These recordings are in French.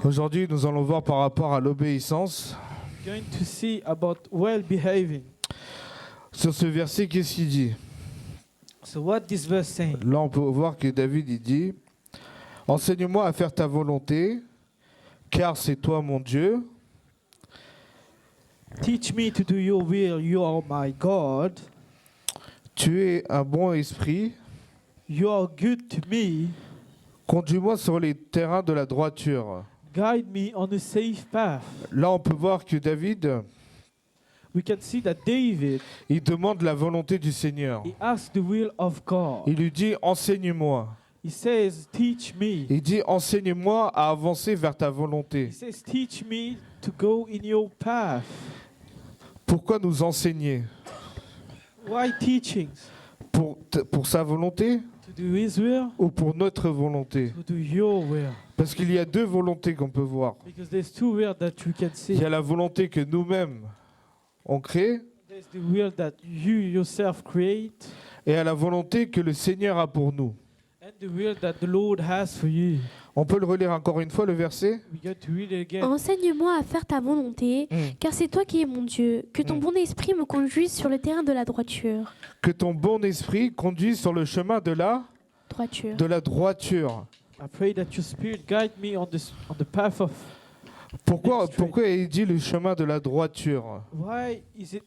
Aujourd'hui, nous allons voir par rapport à l'obéissance. Going to see about well behaving. Sur ce verset, qu'est-ce qu'il dit? So what this verse saying? Là, on peut voir que David, il dit « Enseigne-moi à faire ta volonté, car c'est toi mon Dieu. Teach me to do your will, you are my God. Tu es un bon esprit. You are good to me. Conduis-moi sur les terrains de la droiture. » Guide me on a safe path. Là, on peut voir que David, We can see that David, il demande la volonté du Seigneur. he asked the will of God. Il lui dit « Enseigne-moi ». He says, teach me. Il dit « Enseigne-moi à avancer vers ta volonté He says, teach me to go in your path. ». Pourquoi nous enseigner? Why teachings? Pour sa volonté To do his will, ou pour notre volonté? to do your will. Parce qu'il y a deux volontés qu'on peut voir. Because there's two wills that you can see. Il y a la volonté que nous-mêmes on crée There's the will that you yourself create, et à la volonté que le Seigneur a pour nous. and the will that the Lord has for you. On peut le relire encore une fois, le verset? We got to read it again. Enseigne-moi à faire ta volonté, car c'est toi qui es mon Dieu. Que ton bon esprit me conduise sur le terrain de la droiture. Que ton bon esprit conduise sur le chemin de la droiture. I pray that your spirit guide me on the path of. Pourquoi il dit le chemin de la droiture? Why is it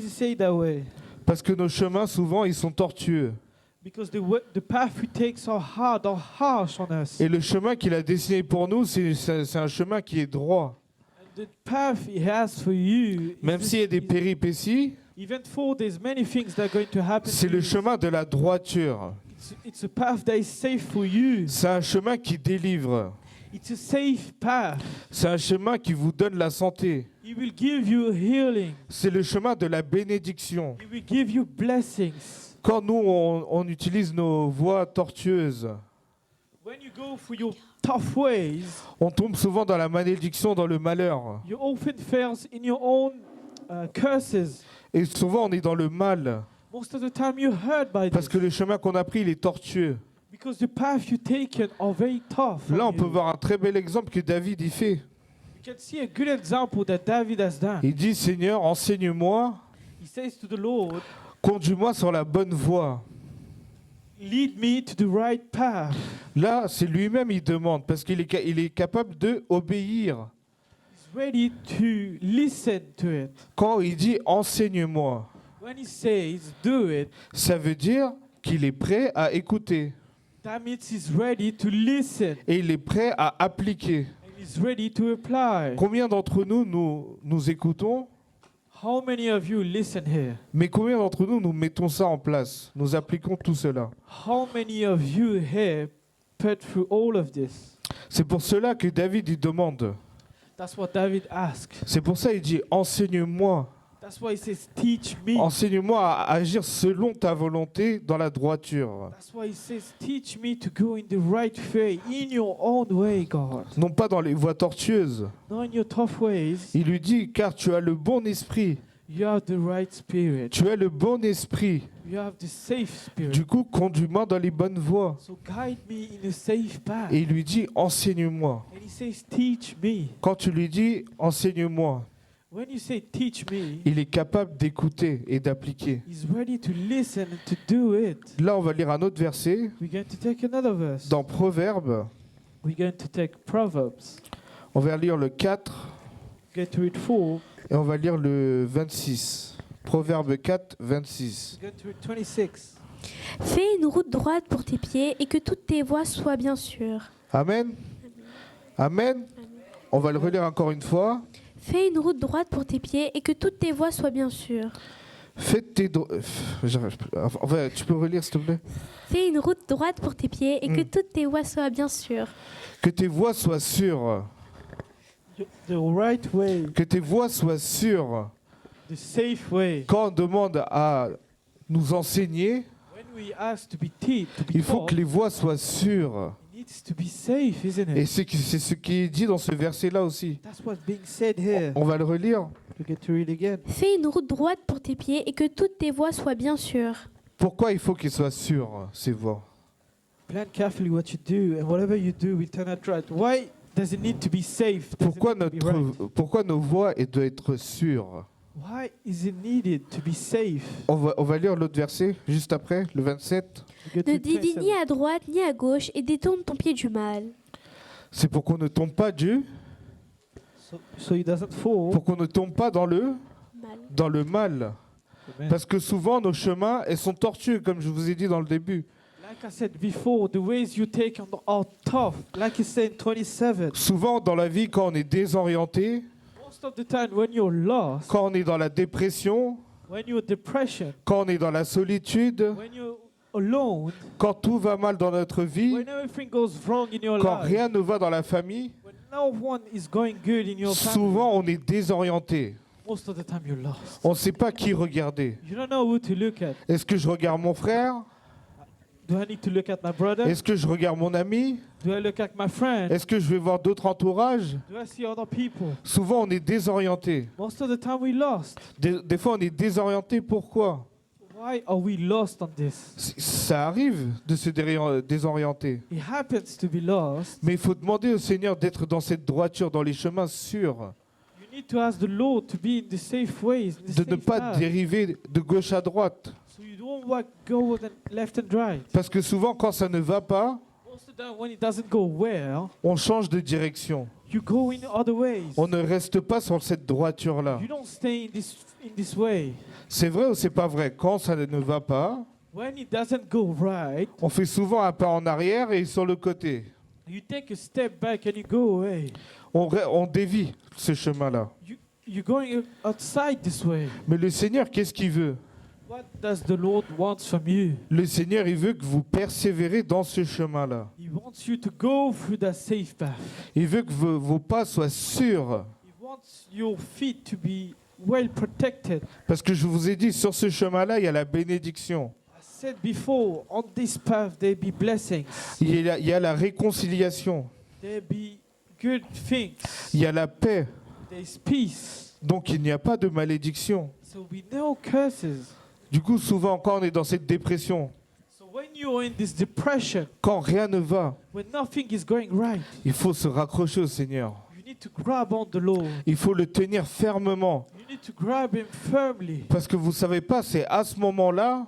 say that way? Parce que nos chemins, souvent, ils sont tortueux. Because the path we take are hard or harsh on us. Et le chemin qu'il a dessiné pour nous, c'est un chemin qui est droit. And the path He has for you, Même s'il y a des péripéties, even though there's many things that are going to happen, c'est le chemin de la droiture. It's a path that is safe for you. C'est un chemin qui délivre. It's a safe path. C'est un chemin qui vous donne la santé. He will give you healing. C'est le chemin de la bénédiction. He will give you blessings. Quand nous, on utilise nos voies tortueuses, When you go for your tough ways, on tombe souvent dans la malédiction, dans le malheur. you often fail in your own curses. Et souvent, on est dans le mal. Most of the time you're hurt by Parce this. que le chemin qu'on a pris, il est tortueux. Because the path you taken are very tough. Là, on on peut you. voir un très bel exemple que David y fait. You can see a good example that David has done. Il dit, Seigneur, enseigne-moi, He says to the Lord, conduis-moi sur la bonne voie. lead me to the right path. Là, c'est lui-même, il demande, parce qu'il est capable d'obéir. He's ready to listen to it. Quand il dit, enseigne-moi, When he says, do it, ça veut dire qu'il est prêt à écouter. that means he's ready to listen. Et il est prêt à appliquer. And he's ready to apply. Combien d'entre nous écoutons, How many of you listen here? mais combien d'entre nous mettons ça en place? Nous appliquons tout cela. How many of you here put through all of this? C'est pour cela que David il demande. That's what David asked. C'est pour ça qu'il dit, enseigne-moi. That's why he says, teach me. Enseigne-moi à agir selon ta volonté dans la droiture. That's why he says, teach me to go in the right way, in your own way, God. Non pas dans les voies tortueuses. Not in your tough ways. Il lui dit, car tu as le bon esprit. You have the right spirit. Tu as le bon esprit. You have the safe spirit. Du coup, conduis-moi dans les bonnes voies. So guide me in a safe path. Et il lui dit, enseigne-moi. And he says, teach me. Quand tu lui dis, enseigne-moi, When you say teach me, il est capable d'écouter et d'appliquer. he's ready to listen and to do it. Là, on va lire un autre verset We're going to take another verse. dans Proverbes. We're going to take Proverbs. On va lire le 4 We're going to read 4. et on va lire le 26. Proverbe 4, 26. We're going to read 26. Fais une route droite pour tes pieds et que toutes tes voies soient bien sûres. Amen. Amen. On va le relire encore une fois. Fais une route droite pour tes pieds et que toutes tes voies soient bien sûres. Faites tes enfin, tu peux relire s'il te plaît. Fais une route droite pour tes pieds et que toutes tes voies soient bien sûres. Que tes voies soient sûres. The right way, Que tes voies soient sûres. the safe way. Quand on demande à nous enseigner, When we ask to be il faut taught, que les voies soient sûres. it needs to be safe, isn't Et it? c'est ce qui est dit dans ce verset-là aussi. That's what's being said here. On va le relire. We get to read again. Fais une route droite pour tes pieds et que toutes tes voies soient bien sûres. Pourquoi il faut qu'ils soient sûrs, ces voies? Plan carefully what you do, and whatever you do will turn out right. Why does it need to be safe? Does it Pourquoi, need to be right? pourquoi nos voix doivent être sûres? Why is it needed to be safe? On va lire l'autre verset juste après, le 27. We go Ne to dévie 27. ni à droite ni à gauche et détourne ton pied du mal. C'est pour qu'on ne tombe pas So he doesn't fall. pour qu'on ne tombe pas dans le mal. Amen. Parce que souvent nos chemins, elles sont tortueux, comme je vous ai dit dans le début. Like I said before, the ways you take are tough. Like you said in 27. Souvent dans la vie, quand on est désorienté, Most of the time when you're lost, quand on est dans la dépression, when you're depression, quand on est dans la solitude, when you're alone, quand tout va mal dans notre vie, when everything goes wrong in your quand life, rien ne va dans la famille, when no one is going good in your family, souvent on est désorienté. most of the time you're lost. On ne sait pas qui regarder. You don't know who to look at. Est-ce que je regarde mon frère? Do I need to look at my brother? Est-ce que je regarde mon ami? Do I look at my friend? Est-ce que je vais voir d'autres entourages? Do I see other people? Souvent on est désorienté. Most of the time we lost. Des fois on est désorienté. Pourquoi? Why are we lost on this? Ça arrive de se désorienter. It happens to be lost. Mais il faut demander au Seigneur d'être dans cette droiture, dans les chemins sûrs, You need to ask the Lord to be in the safe ways, in the de ne safe pas path, dériver de gauche à droite. so you don't go left and right. Parce que souvent quand ça ne va pas, Most of the time when it doesn't go well, on change de direction. you go in other ways. On ne reste pas sur cette droiture-là. You don't stay in this way. C'est vrai ou c'est pas vrai? Quand ça ne va pas, When it doesn't go right, on fait souvent un pas en arrière et sur le côté. you take a step back and you go away. On dévie ce chemin-là. You're going outside this way. Mais le Seigneur, qu'est-ce qu'il veut? What does the Lord want from you? Le Seigneur, il veut que vous persévérez dans ce chemin-là. He wants you to go through that safe path. Il veut que vos pas soient sûrs. He wants your feet to be well protected. Parce que je vous ai dit, sur ce chemin-là, il y a la bénédiction. I said before, on this path there be blessings. Il y a la réconciliation. There be good things. Il y a la paix. There's peace. Donc il n'y a pas de malédiction. So we know curses. Du coup, souvent, quand on est dans cette dépression, So when you're in this depression, quand rien ne va, when nothing is going right, il faut se raccrocher au Seigneur. you need to grab on the Lord. Il faut le tenir fermement. You need to grab him firmly. Parce que vous ne savez pas, c'est à ce moment-là,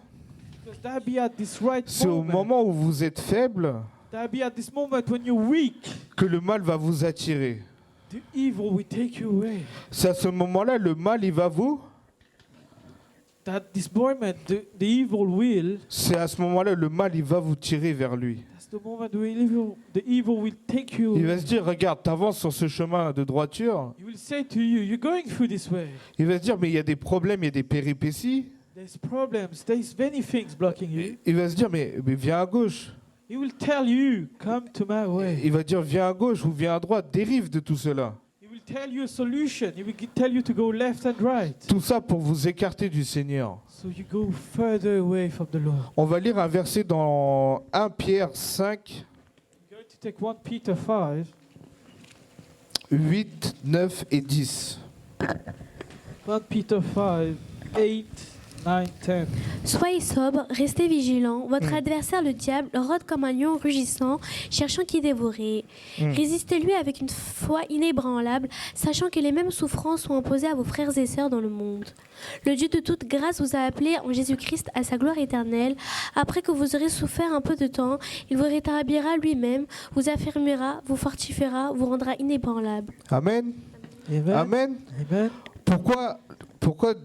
Because that be at this right c'est au moment. moment où vous êtes faible, That be at this moment when you're weak. que le mal va vous attirer. The evil will take you away. C'est à ce moment-là, le mal, il va vous... That this moment, the evil will, C'est à ce moment-là, le mal, il va vous tirer vers lui. that's the moment the evil will take you. Il va se dire, regarde, t'avances sur ce chemin de droiture. He will say to you, you're going through this way. Il va se dire, mais il y a des problèmes, il y a des péripéties. There's problems. There's many things blocking you. Il va se dire, mais viens à gauche. He will tell you, come to my way. Il va dire, viens à gauche ou viens à droite, dérive de tout cela. He will tell you a solution. He will tell you to go left and right. Tout ça pour vous écarter du Seigneur. So you go further away from the Lord. On va lire un verset dans 1 Pierre 5, I'm going to take 1 Peter 5, 8, 9 et 10. 1 Peter 5, 8, 9, 10. Soyez sobres, restez vigilants. Votre adversaire, le diable, rôde comme un lion rugissant, cherchant qui dévorer. Résistez-lui avec une foi inébranlable, sachant que les mêmes souffrances sont imposées à vos frères et sœurs dans le monde. Le Dieu de toute grâce vous a appelés en Jésus-Christ à sa gloire éternelle. Après que vous aurez souffert un peu de temps, il vous rétablira lui-même, vous affirmera, vous fortifiera, vous rendra inébranlable. Amen. Amen. Amen. Amen. Pourquoi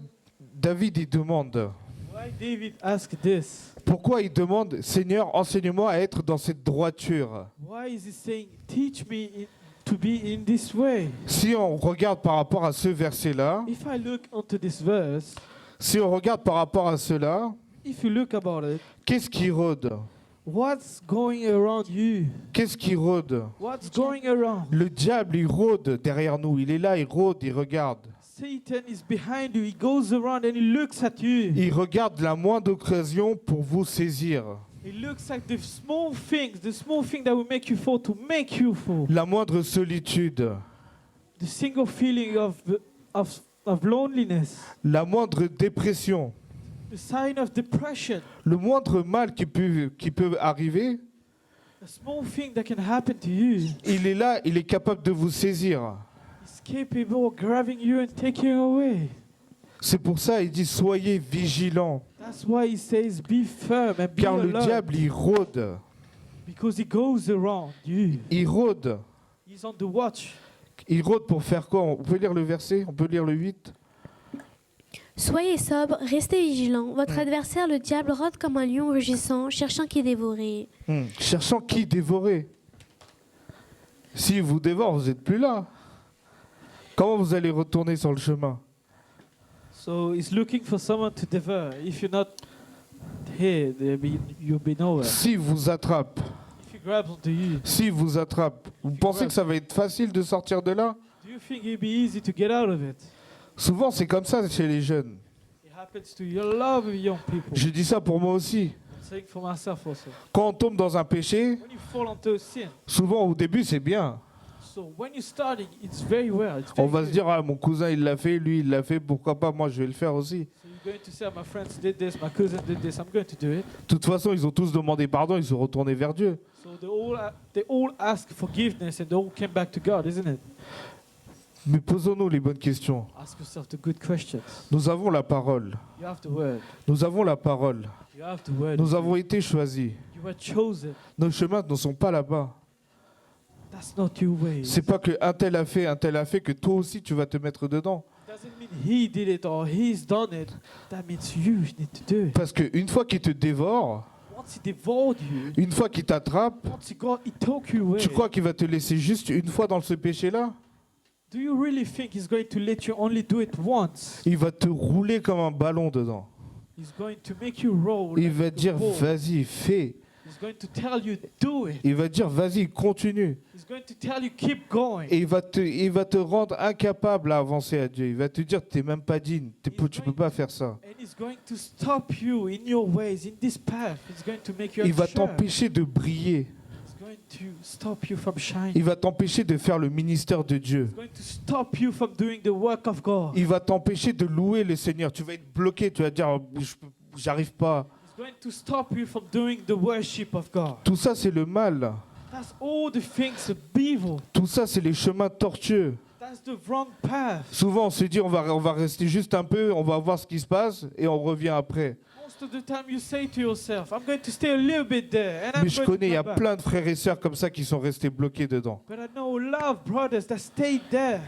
David il demande? Why David asked this? Pourquoi il demande, Seigneur, enseigne-moi à être dans cette droiture? Why is he saying, teach me to be in this way? Si on regarde par rapport à ce verset-là, If I look onto this verse, si on regarde par rapport à cela, if you look about it, qu'est-ce qui rôde? what's going around you? Qu'est-ce qui rôde? What's going around? Le diable, il rôde derrière nous. Il est là, il rôde, il regarde. Satan is behind you. He goes around and he looks at you. Il regarde la moindre occasion pour vous saisir. He looks at the small thing that will make you fall, to make you fall. La moindre solitude, The single feeling of loneliness, la moindre dépression, the sign of depression, le moindre mal qui peut arriver, A small thing that can happen to you il est là, il est capable de vous saisir. is capable of grabbing you and taking you away. C'est pour ça il dit soyez vigilants, That's why he says be firm and be car le alert. diable il rôde, Because he goes around you. il rôde. He's on the watch. Il rôde pour faire quoi? On peut lire le verset? On peut lire le 8? Soyez sobre, restez vigilants. Votre adversaire, le diable, rôde comme un lion rugissant, cherchant qui dévorer. Cherchant qui dévorer. S'il vous dévore, vous n'êtes plus là. Comment vous allez retourner sur le chemin? So he's looking for someone to devour. If you're not here, you'll be nowhere. S'il vous attrape, If he grabs onto you, s'il vous attrape, vous pensez que ça va être facile de sortir de là? do you think it'll be easy to get out of it? Souvent, c'est comme ça chez les jeunes. It happens to you. A lot of young people. Je dis ça pour moi aussi. I'm saying for myself also. Quand on tombe dans un péché, When you fall into a sin, souvent au début, c'est bien. so when you're starting, it's very well. It's On very va se good. dire, ah, mon cousin, il l'a fait, lui, il l'a fait, pourquoi pas, moi, je vais le faire aussi. So you're going to say, my friends did this, my cousin did this, I'm going to do it. De toute façon, ils ont tous demandé pardon, ils sont retournés vers Dieu. So they all asked forgiveness and they all came back to God, isn't it? Mais posons-nous les bonnes questions. Ask yourself the good questions. Nous avons la parole. You have the word. Nous avons la parole. You have the word. Nous avons été choisis. You were chosen. Nos chemins ne sont pas là-bas. That's not your way. C'est pas que un tel a fait, que toi aussi tu vas te mettre dedans. Doesn't mean he did it or he's done it. That means you need to do it. Parce qu'une fois qu'il te dévore, Once he devoured you, une fois qu'il t'attrape, once he took you away, tu crois qu'il va te laisser juste une fois dans ce péché-là? do you really think he's going to let you only do it once? Il va te rouler comme un ballon dedans. He's going to make you roll. Il like va a dire ball. vas-y, fais. He's going to tell you do it. Il va dire vas-y, continue. He's going to tell you keep going. Et il va te rendre incapable à avancer à Dieu. Il va te dire tu n'es même pas digne, tu peux pas faire ça. And he's going to stop you in your ways, in this path. He's going to make you Il va unsure. t'empêcher de briller. He's going to stop you from shining. Il va t'empêcher de faire le ministère de Dieu. He's going to stop you from doing the work of God. Il va t'empêcher de louer le Seigneur. Tu vas être bloqué, tu vas dire j'arrive pas. He's going to stop you from doing the worship of God. Tout ça c'est le mal. That's all the things of evil. Tout ça c'est les chemins tortueux. That's the wrong path. Souvent on se dit on va rester juste un peu, on va voir ce qui se passe et on revient après. Most of the time you say to yourself, I'm going to stay a little bit there. And I'm Mais je going to connais, il y a come back. plein de frères et sœurs comme ça qui sont restés bloqués dedans. But I know a lot of brothers that stayed there.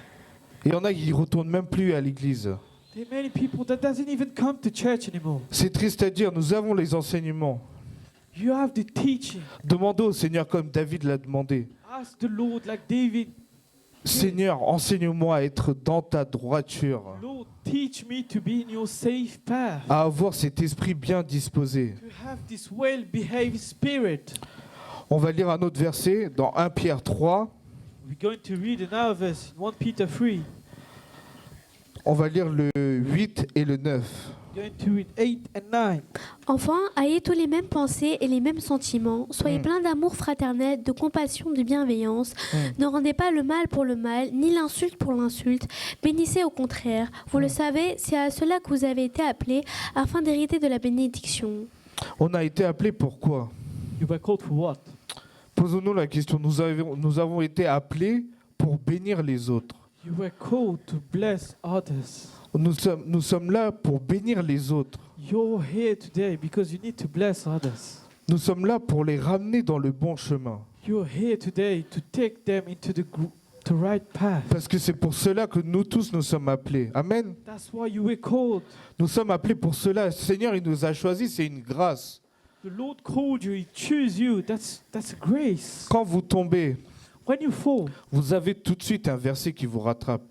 Et il y en a qui ne retournent même plus à l'église. There are many people that doesn't even come to church anymore. C'est triste à dire, nous avons les enseignements. You have the teaching. Demandez au Seigneur comme David l'a demandé. Ask the Lord like David. Seigneur, enseigne-moi à être dans ta droiture, Lord, teach me to be in your safe path. à avoir cet esprit bien disposé. To have this well-behaved spirit. On va lire un autre verset dans 1 Pierre 3. We're going to read another verse in 1 Peter 3. On va lire le 8 et le 9. We're going to read 8 and 9. Enfants, ayez tous les mêmes pensées et les mêmes sentiments. Soyez pleins d'amour fraternel, de compassion, de bienveillance. Ne rendez pas le mal pour le mal, ni l'insulte pour l'insulte. Bénissez au contraire. Vous le savez, c'est à cela que vous avez été appelés, afin d'hériter de la bénédiction. On a été appelés pour quoi? You were called for what? Posons-nous la question. Nous avons été appelés pour bénir les autres. You were called to bless others. Nous sommes là pour bénir les autres. You're here today because you need to bless others. Nous sommes là pour les ramener dans le bon chemin. You're here today to take them into the right path. Parce que c'est pour cela que nous tous nous sommes appelés. Amen. That's why you were called. Nous sommes appelés pour cela. Le Seigneur, il nous a choisis, c'est une grâce. The Lord called you, He chose you. That's a grace. Quand vous tombez, When you fall, vous avez tout de suite un verset qui vous rattrape.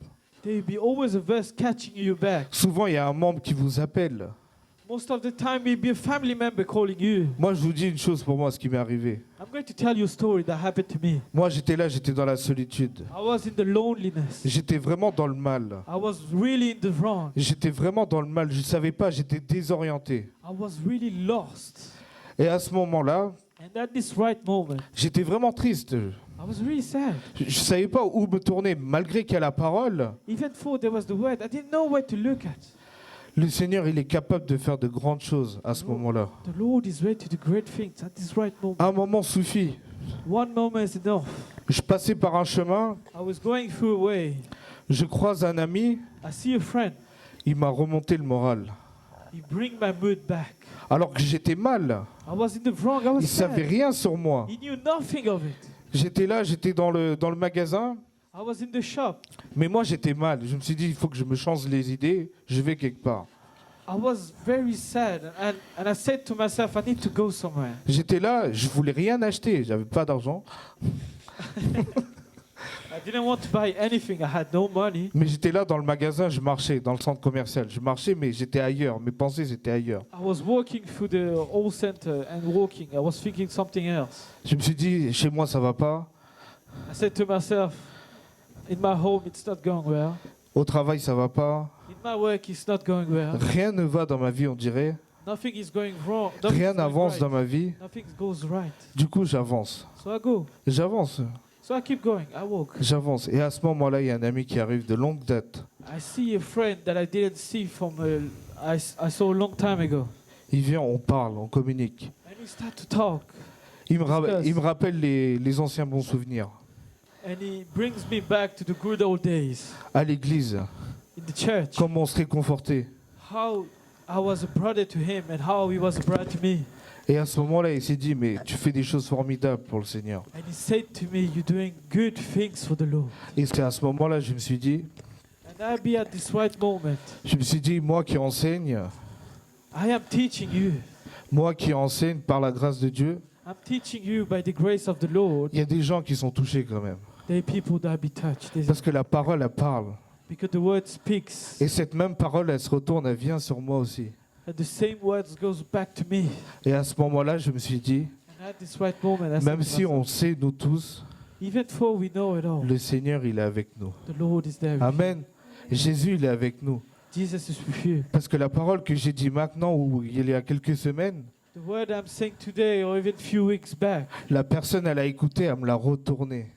there will be always a verse catching you back. Souvent, il y a un membre qui vous appelle. Most of the time, it will be a family member calling you. Moi, je vous dis une chose pour moi, ce qui m'est arrivé. I'm going to tell you a story that happened to me. Moi, j'étais là, j'étais dans la solitude. I was in the loneliness. J'étais vraiment dans le mal. I was really in the wrong. J'étais vraiment dans le mal. Je ne savais pas, j'étais désorienté. I was really lost. Et à ce moment-là, And at this right moment, j'étais vraiment triste. I was really sad. Je ne savais pas où me tourner, malgré qu'il y a la parole. Even though there was the word, I didn't know where to look at. Le Seigneur, il est capable de faire de grandes choses à ce moment-là. The Lord is ready to do great things at this right moment. Un moment suffit. One moment is enough. Je passais par un chemin, I was going through a way. je croise un ami, I see a friend. il m'a remonté le moral. He bring my mood back. Alors que j'étais mal, I was in the wrong. I was il savait sad. rien sur moi. He knew nothing of it. J'étais là, j'étais dans le magasin, I was in the shop. mais moi j'étais mal. Je me suis dit, il faut que je me change les idées, je vais quelque part. I was very sad, and I said to myself, I need to go somewhere. J'étais là, je voulais rien acheter, j'avais pas d'argent, I didn't want to buy anything. I had no money. mais j'étais là dans le magasin, je marchais, dans le centre commercial. Je marchais, mais j'étais ailleurs, mes pensées étaient ailleurs. I was walking through the old center and walking. I was thinking something else. Je me suis dit, chez moi ça va pas, I said to myself, in my home it's not going well. au travail ça va pas, In my work it's not going well. rien ne va dans ma vie, on dirait. Nothing is going wrong. Nothing Rien is going n'avance right. dans ma vie. Nothing goes right. Du coup, j'avance. So I go. J'avance. So I keep going. I walk. J'avance. Et à ce moment-là, il y a un ami qui arrive de longue date. I see a friend that I didn't see from I saw a long time ago. Il vient, on parle, on communique. And we start to talk. Il me rappelle les anciens bons souvenirs. And he brings me back to the good old days À l'église, in the church. comment on se réconfortait. How I was a brother to him and how he was a brother to me. Et à ce moment-là, il s'est dit, mais tu fais des choses formidables pour le Seigneur. And he said to me, you're doing good things for the Lord. Et c'est à ce moment-là, je me suis dit, And I be at this right moment. moi qui enseigne, I am teaching you. moi qui enseigne par la grâce de Dieu, I'm teaching you by the grace of the Lord. il y a des gens qui sont touchés quand même. There are people that be touched. Parce que la parole, elle parle. Because the word speaks. Et cette même parole, elle se retourne, elle vient sur moi aussi. And the same words goes back to me. Et à ce moment-là, je me suis dit, And at this right moment, I said même to si on myself, sait, nous tous, even though we know it all, le Seigneur, il est avec nous. the Lord is there. with Amen. Jésus, il est avec nous. you. Jesus is with you. Parce que la parole que j'ai dit maintenant, ou il y a quelques semaines, The word I'm saying today, or even few weeks back, la personne, elle a écouté, elle me l'a retourné.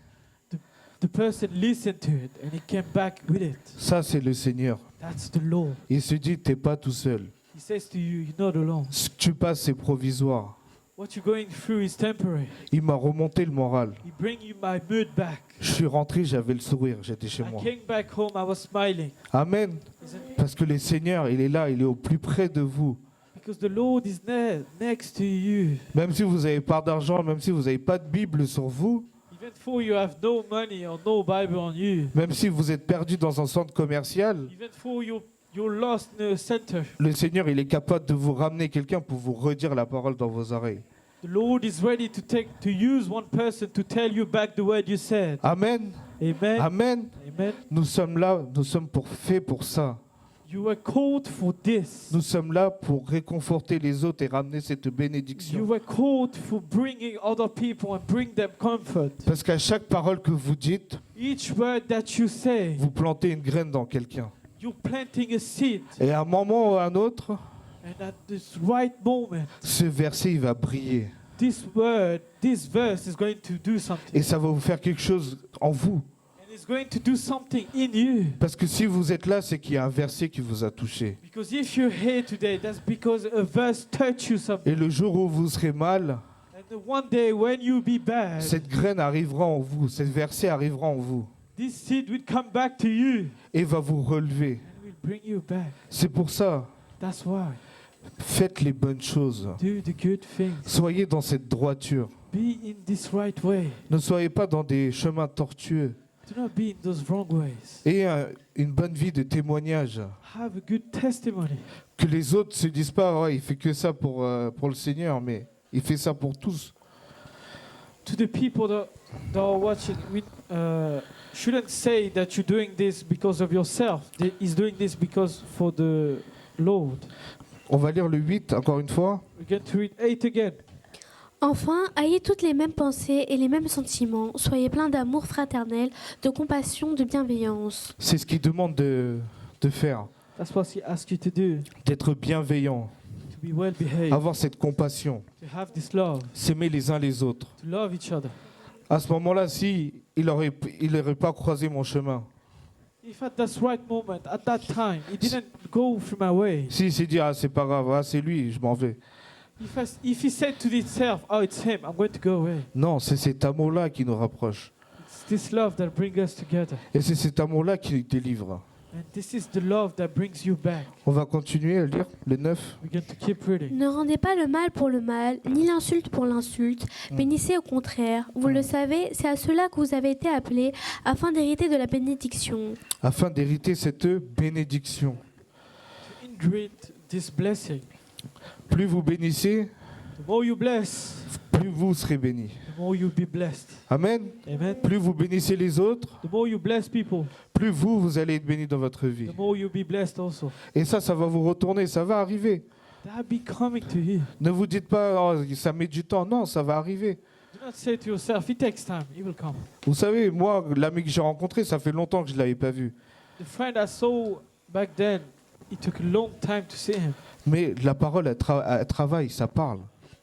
the person listened to it and he came back with it. Ça, c'est le Seigneur. That's the Lord. Il se dit, t'es pas tout seul. He says to you, you're not alone. Ce que tu passes, c'est provisoire. What you're going through is temporary. Il m'a remonté le moral. He bring you my mood back. Je suis rentré, j'avais le sourire, j'étais chez I moi. came back home, I was smiling. Amen. Isn't it? Parce que le Seigneur, il est là, il est au plus près de vous. Because the Lord is there, next to you. Même si vous n'avez pas d'argent, même si vous n'avez pas de Bible sur vous, Even though you have no money or no Bible on you. même si vous êtes perdu dans un centre commercial, Even though you're lost in a center. le Seigneur, il est capable de vous ramener quelqu'un pour vous redire la parole dans vos oreilles. The Lord is ready to use one person to tell you back the word you said. Amen. Amen. Amen. Amen. Nous sommes là, nous sommes faits pour ça. You were called for this. Nous sommes là pour réconforter les autres et ramener cette You bénédiction. were called for bringing other people and bring them comfort. Parce qu'à chaque parole que vous dites, Each word that you say, vous plantez une graine dans quelqu'un. you're planting a seed. Et à un moment ou à un autre, And at this right moment, ce verset, il va briller. this word, this verse is going to do something. Et ça va vous faire quelque chose en vous. And it's going to do something in you. Parce que si vous êtes là, c'est qu'il y a un verset qui vous a touché. Because if you're here today, that's because a verse touched you something. Et le jour où vous serez mal, And the one day when you be bad, cette graine arrivera en vous, ce verset arrivera en vous this seed will come back to you et va vous relever. and will bring you back. C'est pour ça, That's why. faites les bonnes choses. Do the good things. Soyez dans cette droiture. Be in this right way. Ne soyez pas dans des chemins tortueux. Do not be in those wrong ways. Et une bonne vie de témoignage. Have a good testimony. Que les autres se disent pas, ouais, il fait que ça pour le Seigneur, mais il fait ça pour tous. To the people that are watching, we shouldn't say that you're doing this because of yourself. He's doing this because for the Lord. On va lire le 8 encore une fois. We're going to read 8 again. Enfin, ayez toutes les mêmes pensées et les mêmes sentiments. Soyez pleins d'amour fraternel, de compassion, de bienveillance. C'est ce qu'il demande de faire. That's what he asks you to do. D'être bienveillant, To be well behaved. avoir cette compassion, To have this love. s'aimer les uns les autres. To love each other. À ce moment-là, si il aurait pas croisé mon chemin, If at that right moment, at that time, he didn't go through my way. s'il s'est dit, ah c'est pas grave, ah, c'est lui, je m'en vais. If he said to himself, "Oh, it's him. I'm going to go away." Non, c'est cet amour-là qui nous rapproche. It's this love that brings us together, Et c'est cet amour-là qui nous délivre. and this is the love that brings you back. On va continuer à lire le 9. We're going to keep reading. Ne rendez pas le mal pour le mal, ni l'insulte pour l'insulte. Bénissez au contraire. Vous le savez, c'est à cela que vous avez été appelés, afin d'hériter de la bénédiction. Afin d'hériter cette bénédiction. To inherit this blessing, Plus vous bénissez, the more you bless, plus vous serez bénis. the more you'll be blessed. Amen. Amen. Plus vous bénissez les autres, The more you bless people, plus vous allez être bénis dans votre vie. the more you'll be blessed also. Et ça va vous retourner, ça va arriver. That be coming to you. Ne vous dites pas, oh, ça met du temps. Non, ça va arriver. Do not say to yourself, "It takes time. It will come." Vous savez, moi, l'ami que j'ai rencontré, ça fait longtemps que je ne l'avais pas vu. The friend I saw back then, it took a long time to see him. Mais la parole, elle travaille, ça parle.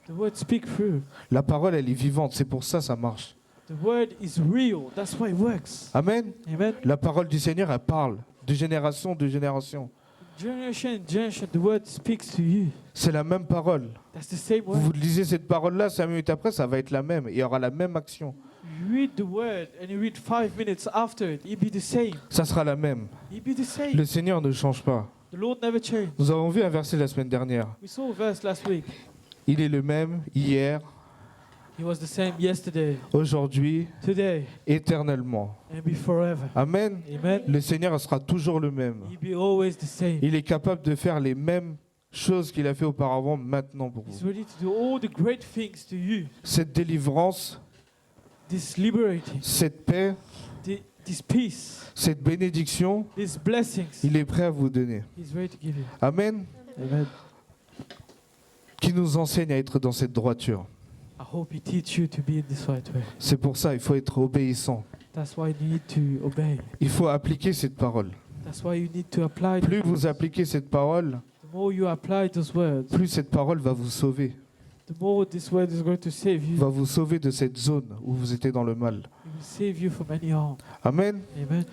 The word speak through. La parole, elle est vivante. C'est pour ça que ça marche. The word is real. That's why it works. Amen. Amen. La parole du Seigneur, elle parle de génération en génération. Generation in generation, the word speaks to you. C'est la même parole. That's the same Vous word. lisez cette parole-là, 5 minutes après, ça va être la même. Il y aura la même action. You read the word and you read 5 minutes after it, it be the same. Ça sera la même. It be the same. Le Seigneur ne change pas. The Lord never changed. Nous avons vu un verset la semaine dernière. We saw a verse last week. Il est le même hier, He was the same yesterday, aujourd'hui, today, éternellement. and be forever. Amen. Amen. Le Seigneur sera toujours le même. He be always the same. Il est capable de faire les mêmes choses qu'il a fait auparavant maintenant pour He's vous. ready to do all the great things to you. Cette délivrance, This liberating, cette paix, this peace, cette bénédiction, these blessings. il est prêt à vous donner. He's ready to give you. Amen. Amen. Qui nous enseigne à être dans cette droiture. I hope He teach you to be in this right way. C'est pour ça, il faut être obéissant. That's why you need to obey. Il faut appliquer cette parole. That's why you need to apply. Plus vous appliquez cette parole, The more you apply those words, plus cette parole va vous sauver. the more this word is going to save you. Va vous sauver de cette zone où vous étiez dans le mal. It will save you from any harm. Amen. Amen.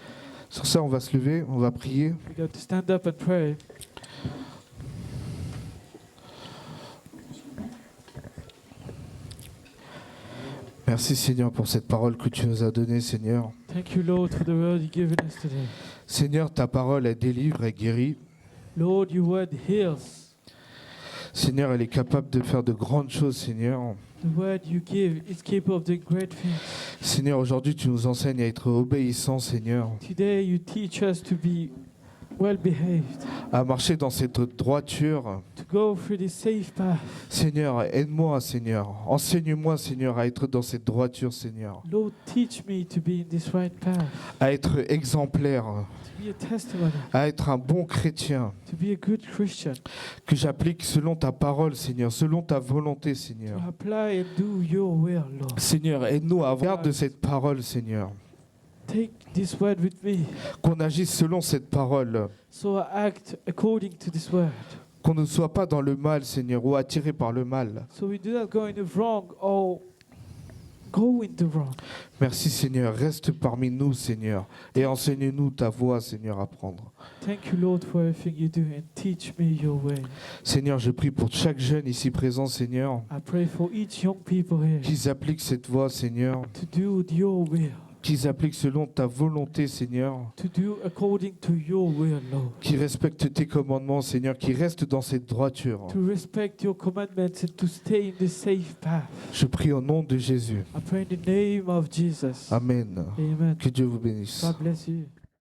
Sur ça, on va se lever, on va prier. We're going to stand up and pray. Merci Seigneur pour cette parole que tu nous as donnée, Seigneur. Thank you, Lord, for the word you've given us today. Seigneur, ta parole, elle délivre, elle guérit. Lord, your word heals. Seigneur, elle est capable de faire de grandes choses, Seigneur. The word you give is capable of doing great things. Seigneur, aujourd'hui, tu nous enseignes à être obéissants, Seigneur, Today, you teach us to be well behaved, à marcher dans cette droiture. to go through this safe path. Seigneur, aide-moi, Seigneur. Enseigne-moi, Seigneur, à être dans cette droiture, Seigneur. Lord, teach me to be in this right path, À être exemplaire, to be a testimony, à être un bon chrétien. to be a good Christian, Que j'applique selon ta parole, Seigneur, selon ta volonté, to Seigneur. apply and do your will, Lord. Seigneur, aide-nous à avoir de cette parole, Seigneur. Take this word with me, Qu'on agisse selon cette parole. so I act according to this word. Qu'on ne soit pas dans le mal, Seigneur, ou attiré par le mal. So we do not go in the wrong or go in the wrong. Merci, Seigneur. Reste parmi nous, Seigneur. Et enseigne-nous ta voie, Seigneur, à prendre. Thank you, Lord, for everything you do, and teach me your way. Seigneur, je prie pour chaque jeune ici présent, Seigneur, I pray for each young people here qu'ils appliquent cette voie, Seigneur. to do your will, Qu'ils appliquent selon ta volonté, Seigneur. to do according to your will, Lord. Qu'ils respectent tes commandements, Seigneur. Qu'ils restent dans cette droiture. To respect your commandments and to stay in the safe path. Je prie au nom de Jésus. I pray in the name of Jesus. Amen. Amen. Que Dieu vous bénisse. God bless you.